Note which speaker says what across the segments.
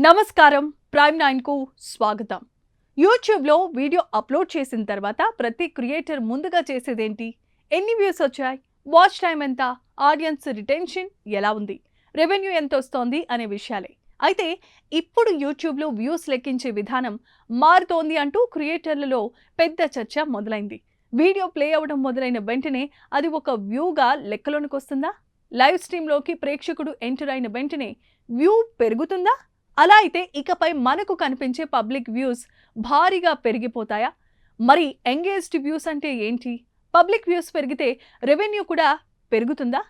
Speaker 1: నమస్కారం ప్రైమ్ 9 కు స్వాగతం. యూట్యూబ్ లో వీడియో అప్లోడ్ చేసిన తర్వాత ప్రతి క్రియేటర్ ముందుగా చేసేదేంటి? ఎన్ని వ్యూస్ వచ్చాయి? వాచ్ టైం ఎంత? ఆడియన్స్ రిటెన్షన్ ఎలా ఉంది? రెవెన్యూ ఎంత వస్తోంది అనే విషయాలే. అయితే ఇప్పుడు యూట్యూబ్ లో వ్యూస్ లెక్కించే విధానం మారుతోంది అంటూ క్రియేటర్లలో పెద్ద చర్చ మొదలైంది. వీడియో ప్లే అవడం మొదలైన వెంటనే అది ఒక వ్యూగా లెక్కలోనికి వస్తుందా? లైవ్ స్ట్రీమ్ లోకి ప్రేక్షకుడు ఎంటర్ అయిన వెంటనే వ్యూ పెరుగుతుందా? అలా అయితే ఇకపై మనకు కనిపించే పబ్లిక్ వ్యూస్ భారీగా పెరిగిపోతాయా? మరి ఎంగేజ్డ్ వ్యూస్ అంటే ఏంటి? పబ్లిక్ వ్యూస్ పెరిగితే రెవెన్యూ కూడా పెరుగుతుందా?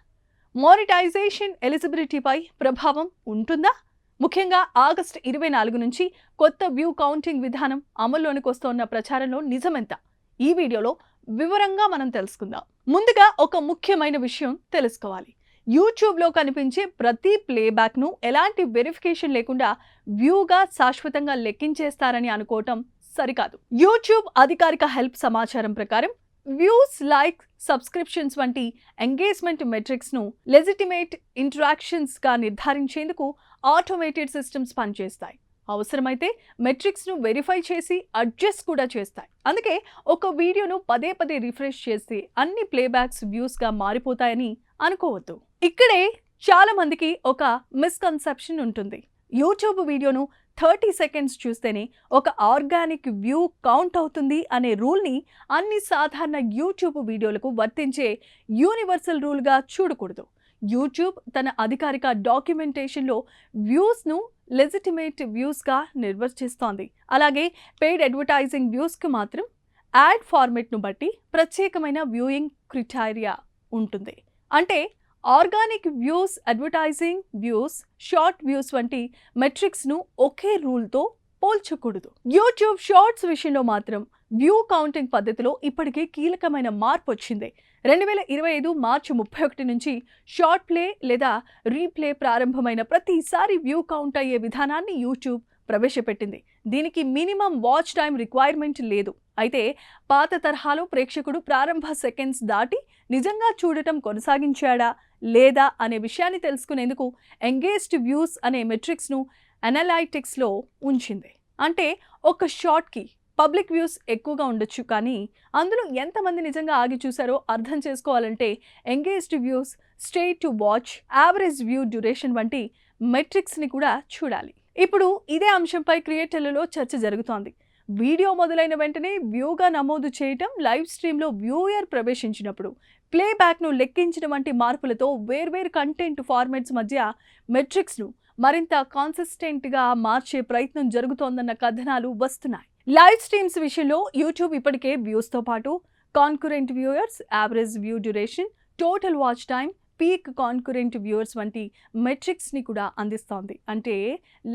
Speaker 1: మానిటైజేషన్ ఎలిజిబిలిటీపై ప్రభావం ఉంటుందా? ముఖ్యంగా ఆగస్టు 24 నుంచి కొత్త వ్యూ కౌంటింగ్ విధానం అమల్లోనికి వస్తోన్న ప్రచారంలో నిజమెంత? ఈ వీడియోలో వివరంగా మనం తెలుసుకుందాం. ముందుగా ఒక ముఖ్యమైన విషయం తెలుసుకోవాలి. యూట్యూబ్లో కనిపించే ప్రతి ప్లేబ్యాక్ను ఎలాంటి వెరిఫికేషన్ లేకుండా వ్యూగా శాశ్వతంగా లెక్కించేస్తారని అనుకోవటం సరికాదు. యూట్యూబ్ అధికారిక హెల్ప్ సమాచారం ప్రకారం వ్యూస్, లైక్, సబ్స్క్రిప్షన్స్ వంటి ఎంగేజ్మెంట్ మెట్రిక్స్ను లెజిటిమేట్ ఇంటరాక్షన్స్గా నిర్ధారించేందుకు ఆటోమేటెడ్ సిస్టమ్స్ పనిచేస్తాయి. అవసరమైతే మెట్రిక్స్ను వెరిఫై చేసి అడ్జస్ట్ కూడా చేస్తాయి. అందుకే ఒక వీడియోను పదే పదే రిఫ్రెష్ చేస్తే అన్ని ప్లేబ్యాక్స్ వ్యూస్గా మారిపోతాయని అనుకోవద్దు. ఇక్కడే చాలా మందికి ఒక మిస్కన్సెప్షన్ ఉంటుంది. యూట్యూబ్ వీడియోను 30 సెకండ్స్ చూస్తేనే ఒక ఆర్గానిక్ వ్యూ కౌంట్ అవుతుంది అనే రూల్ని అన్ని సాధారణ యూట్యూబ్ వీడియోలకు వర్తించే యూనివర్సల్ రూల్గా చూడకూడదు. యూట్యూబ్ తన అధికారిక డాక్యుమెంటేషన్లో వ్యూస్ను లెజిటిమేట్ వ్యూస్గా నిర్వచిస్తోంది. అలాగే పెయిడ్ అడ్వర్టైజింగ్ వ్యూస్కి మాత్రం యాడ్ ఫార్మెట్ను బట్టి ప్రత్యేకమైన వ్యూయింగ్ క్రైటీరియా ఉంటుంది. అంటే organic views, advertising views, short views వంటి మెట్రిక్స్ను ఒకే రూల్తో పోల్చకూడదు. యూట్యూబ్ షార్ట్స్ విషయంలో మాత్రం వ్యూ కౌంటింగ్ పద్ధతిలో ఇప్పటికే కీలకమైన మార్పు వచ్చింది. 2025 మార్చి 31 నుంచి షార్ట్ ప్లే లేదా రీప్లే ప్రారంభమైన ప్రతిసారి వ్యూ కౌంట్ అయ్యే విధానాన్ని యూట్యూబ్ ప్రవేశపెట్టింది. దీనికి మినిమం వాచ్ టైం రిక్వైర్మెంట్ లేదు. అయితే పాత తరహాలో ప్రేక్షకుడు ప్రారంభ సెకండ్స్ దాటి నిజంగా చూడటం కొనసాగించాడా లేదా అనే విషయాన్ని తెలుసుకునేందుకు ఎంగేజ్డ్ వ్యూస్ అనే మెట్రిక్స్ను అనలైటిక్స్లో ఉంచింది. అంటే ఒక షార్ట్కి పబ్లిక్ వ్యూస్ ఎక్కువగా ఉండొచ్చు, కానీ అందులో ఎంతమంది నిజంగా ఆగి చూసారో అర్థం చేసుకోవాలంటే engaged views, straight to watch, average view duration వంటి మెట్రిక్స్ని కూడా చూడాలి. ఇప్పుడు ఇదే అంశంపై క్రియేటర్లలో చర్చ జరుగుతోంది. వీడియో మొదలైన వెంటనే వ్యూగా నమోదు చేయటం, లైవ్ స్ట్రీమ్లో వ్యూయర్ ప్రవేశించినప్పుడు ప్లేబ్యాక్ను లెక్కించడం వంటి మార్పులతో వేర్వేరు కంటెంట్ ఫార్మాట్స్ మధ్య మెట్రిక్స్ను మరింత కాన్సిస్టెంట్గా మార్చే ప్రయత్నం జరుగుతోందన్న కథనాలు వస్తున్నాయి. లైవ్ స్ట్రీమ్స్ విషయంలో యూట్యూబ్ ఇప్పటికే వ్యూస్తో పాటు concurrent viewers, average view duration, total watch time, peak concurrent viewers వంటి మెట్రిక్స్ని కూడా అందిస్తోంది. అంటే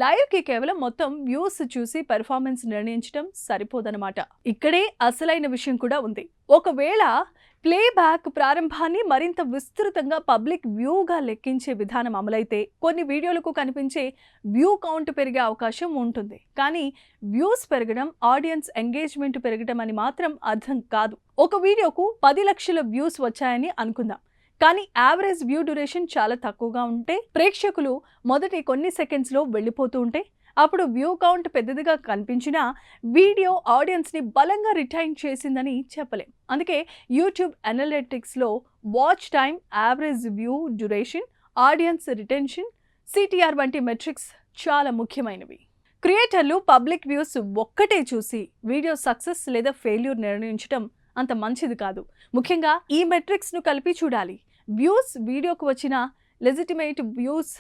Speaker 1: లైవ్కి కేవలం మొత్తం వ్యూస్ చూసి పెర్ఫార్మెన్స్ నిర్ణయించడం సరిపోదన్నమాట. ఇక్కడే అసలైన విషయం కూడా ఉంది. ఒకవేళ ప్లేబ్యాక్ ప్రారంభాన్ని మరింత విస్తృతంగా పబ్లిక్ వ్యూగా లెక్కించే విధానం అమలైతే కొన్ని వీడియోలకు కనిపించే వ్యూ కౌంట్ పెరిగే అవకాశం ఉంటుంది. కానీ వ్యూస్ పెరగడం, ఆడియన్స్ ఎంగేజ్మెంట్ పెరగడం అని మాత్రం అర్థం కాదు. ఒక వీడియోకు 10 లక్షల వ్యూస్ వచ్చాయని అనుకుందాం, కానీ యావరేజ్ వ్యూ డ్యూరేషన్ చాలా తక్కువగా ఉంటే, ప్రేక్షకులు మొదటి కొన్ని సెకండ్స్లో వెళ్ళిపోతూ ఉంటే, అప్పుడు వ్యూ కౌంట్ పెద్దదిగా కనిపించినా వీడియో ఆడియన్స్ని బలంగా రిటైన్ చేసిందని చెప్పలేం. అందుకే యూట్యూబ్ అనలిటిక్స్లో watch time, average view duration, audience retention, CTR వంటి మెట్రిక్స్ చాలా ముఖ్యమైనవి. క్రియేటర్లు పబ్లిక్ వ్యూస్ ఒక్కటే చూసి వీడియో సక్సెస్ లేదా ఫెయిల్యూర్ నిర్ణయించడం అంత మంచిది కాదు. ముఖ్యంగా ఈ మెట్రిక్స్ను కలిపి చూడాలి. వ్యూస్, వీడియోకు వచ్చిన లెజిటిమేట్ వ్యూస్,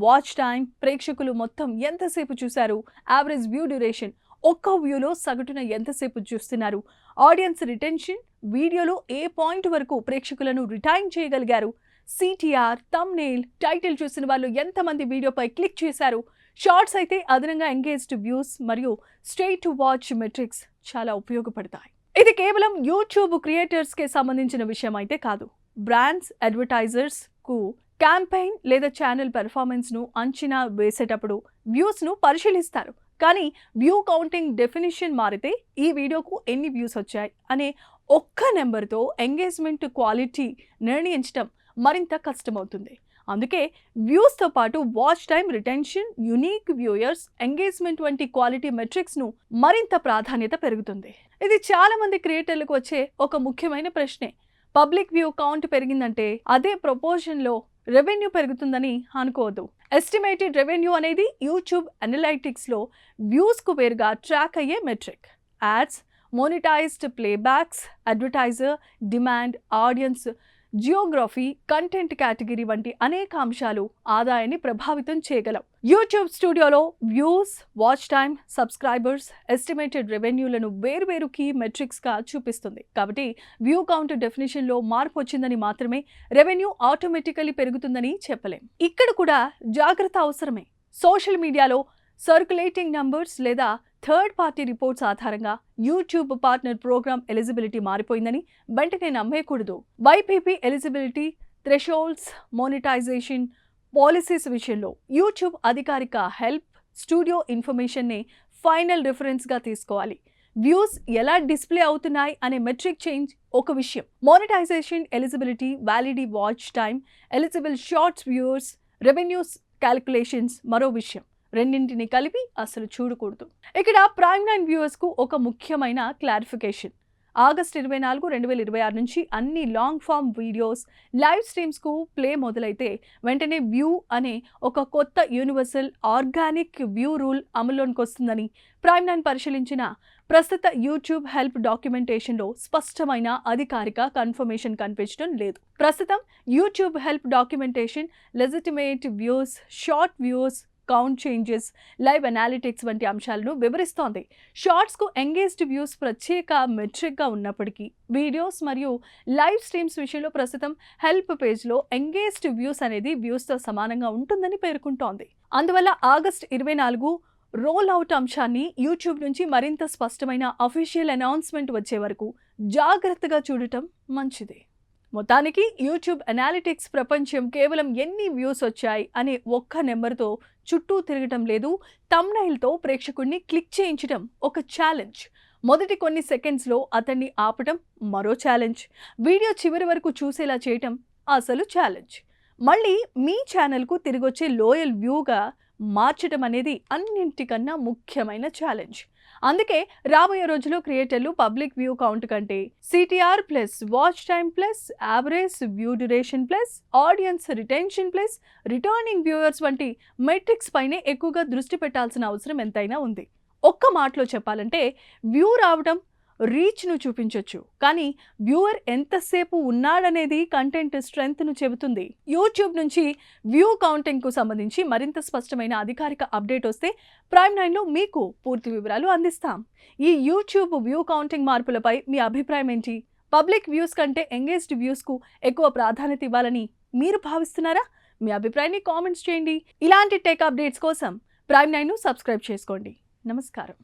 Speaker 1: వాచ్ టైం, ప్రేక్షకులు మొత్తం ఎంతసేపు చూశారు, యావరేజ్ వ్యూ డ్యూరేషన్, ఒక్క వ్యూలో సగటున ఎంతసేపు చూస్తున్నారు, ఆడియన్స్ రిటెన్షన్, వీడియోలో ఏ పాయింట్ వరకు ప్రేక్షకులను రిటైన్ చేయగలిగారు, సిటిఆర్, థంబ్నెయిల్, టైటిల్ చూసిన వాళ్ళు ఎంతమంది వీడియోపై క్లిక్ చేశారు, షార్ట్స్ అయితే అదనంగా ఎంగేజ్డ్ వ్యూస్ మరియు స్ట్రెయిట్ టు వాచ్ మెట్రిక్స్ చాలా ఉపయోగపడతాయి. ఇది కేవలం యూట్యూబ్ క్రియేటర్స్కే సంబంధించిన విషయం అయితే కాదు. బ్రాండ్స్, అడ్వర్టైజర్స్కు క్యాంపెయిన్ లేదా ఛానల్ పెర్ఫార్మెన్స్ను అంచనా వేసేటప్పుడు వ్యూస్ను పరిశీలిస్తారు. కానీ వ్యూ కౌంటింగ్ డెఫినిషన్ మారితే ఈ వీడియోకు ఎన్ని వ్యూస్ వచ్చాయి అనే ఒక్క నెంబర్తో ఎంగేజ్మెంట్ క్వాలిటీ నిర్ణయించడం మరింత కష్టమవుతుంది. అందుకే వ్యూస్తో పాటు watch time, retention, unique viewers, engagement వంటి క్వాలిటీ మెట్రిక్స్ను మరింత ప్రాధాన్యత పెరుగుతుంది. ఇది చాలా మంది క్రియేటర్లకు వచ్చే ఒక ముఖ్యమైన ప్రశ్నే. పబ్లిక్ వ్యూ కౌంట్ పెరిగిందంటే అదే ప్రపోర్షన్లో రెవెన్యూ పెరుగుతుందని అనుకోవద్దు. ఎస్టిమేటెడ్ రెవెన్యూ అనేది యూట్యూబ్ అనలైటిక్స్లో వ్యూస్కు వేరుగా ట్రాక్ అయ్యే metric. Ads, monetized playbacks, advertiser demand, audience, geography, content category వంటి అనేక అంశాలు ఆదాయాన్ని ప్రభావితం చేయగలవు. యూట్యూబ్ స్టూడియోలో views, watch time, subscribers, estimated రెవెన్యూలను వేర్వేరు కీ మెట్రిక్స్గా చూపిస్తుంది. కాబట్టి వ్యూ కౌంట్ డెఫినేషన్లో మార్పు వచ్చిందని మాత్రమే రెవెన్యూ ఆటోమేటికలీ పెరుగుతుందని చెప్పలేం. ఇక్కడ కూడా జాగ్రత్త అవసరమే. సోషల్ మీడియాలో సర్క్యులేటింగ్ నంబర్స్ లేదా థర్డ్ పార్టీ రిపోర్ట్స్ ఆధారంగా యూట్యూబ్ పార్ట్నర్ ప్రోగ్రామ్ ఎలిజిబిలిటీ మారిపోయిందని వెంటనే నమ్మేయకూడదు. YPP eligibility, thresholds, monetization policies విషయంలో యూట్యూబ్ అధికారిక హెల్ప్, స్టూడియో ఇన్ఫర్మేషన్నే ఫైనల్ రిఫరెన్స్గా తీసుకోవాలి. వ్యూస్ ఎలా డిస్ప్లే అవుతున్నాయి అనే మెట్రిక్ చేంజ్ ఒక విషయం. Monetization eligibility, valid watch time, eligible shorts viewers, revenues calculations మరో విషయం. రెండింటిని కలిపి అసలు చూడకూడదు. ఇక్కడ ప్రైమ్9 వ్యూవర్స్కు ఒక ముఖ్యమైన క్లారిఫికేషన్. ఆగస్టు 24, 2026 నుంచి అన్ని లాంగ్ ఫామ్ వీడియోస్, లైవ్ స్ట్రీమ్స్కు ప్లే మొదలైతే వెంటనే వ్యూ అనే ఒక కొత్త యూనివర్సల్ ఆర్గానిక్ వ్యూ రూల్ అమల్లోకి వస్తుందని ప్రైమ్9 పరిశీలించిన ప్రస్తుత యూట్యూబ్ హెల్ప్ డాక్యుమెంటేషన్లో స్పష్టమైన అధికారిక కన్ఫర్మేషన్ కనిపించడం లేదు. ప్రస్తుతం YouTube help documentation legitimate views, short views, count changes, live analytics వంటి అంశాలను వివరిస్తోంది. షార్ట్స్కు ఎంగేజ్డ్ వ్యూస్ ప్రత్యేక మెట్రిక్గా ఉన్నప్పటికీ వీడియోస్ మరియు లైవ్ స్ట్రీమ్స్ విషయంలో ప్రస్తుతం హెల్ప్ పేజ్లో ఎంగేజ్డ్ వ్యూస్ అనేది వ్యూస్తో సమానంగా ఉంటుందని పేర్కొంటోంది. అందువల్ల ఆగస్టు 24 రోల్ అవుట్ అంశాన్ని యూట్యూబ్ నుంచి మరింత స్పష్టమైన అఫీషియల్ అనౌన్స్మెంట్ వచ్చే వరకు జాగ్రత్తగా చూడటం మంచిది. మొత్తానికి యూట్యూబ్ అనాలిటిక్స్ ప్రపంచం కేవలం ఎన్ని వ్యూస్ వచ్చాయి అనే ఒక్క నెంబర్తో చుట్టూ తిరగటం లేదు. థంబ్నెయిల్తో ప్రేక్షకుడిని క్లిక్ చేయించడం ఒక ఛాలెంజ్. మొదటి కొన్ని సెకండ్స్లో అతన్ని ఆపటం మరో ఛాలెంజ్. వీడియో చివరి వరకు చూసేలా చేయటం అసలు ఛాలెంజ్. మళ్ళీ మీ ఛానల్కు తిరిగొచ్చే లోయల్ వ్యూగా మార్చడం అనేది అన్నింటికన్నా ముఖ్యమైన ఛాలెంజ్. అందుకే రాబోయే రోజుల్లో క్రియేటర్లు పబ్లిక్ వ్యూ కౌంట్ కంటే CTR plus watch time plus average view duration plus audience retention plus returning viewers వంటి మెట్రిక్స్ పైనే ఎక్కువగా దృష్టి పెట్టాల్సిన అవసరం ఎంతైనా ఉంది. ఒక్క మాటలో చెప్పాలంటే వ్యూ రావడం రీచ్ను చూపించవచ్చు, కానీ వ్యూవర్ ఎంతసేపు ఉన్నాడనేది కంటెంట్ స్ట్రెంగ్త్ను చెబుతుంది. యూట్యూబ్ నుంచి వ్యూ కౌంటింగ్కు సంబంధించి మరింత స్పష్టమైన అధికారిక అప్డేట్ వస్తే ప్రైమ్9లో మీకు పూర్తి వివరాలు అందిస్తాం. ఈ యూట్యూబ్ వ్యూ కౌంటింగ్ మార్పులపై మీ అభిప్రాయం ఏంటి? పబ్లిక్ వ్యూస్ కంటే ఎంగేజ్డ్ వ్యూస్కు ఎక్కువ ప్రాధాన్యత ఇవ్వాలని మీరు భావిస్తున్నారా? మీ అభిప్రాయాన్ని కామెంట్స్ చేయండి. ఇలాంటి టెక్ అప్డేట్స్ కోసం ప్రైమ్9ను సబ్స్క్రైబ్ చేసుకోండి. నమస్కారం.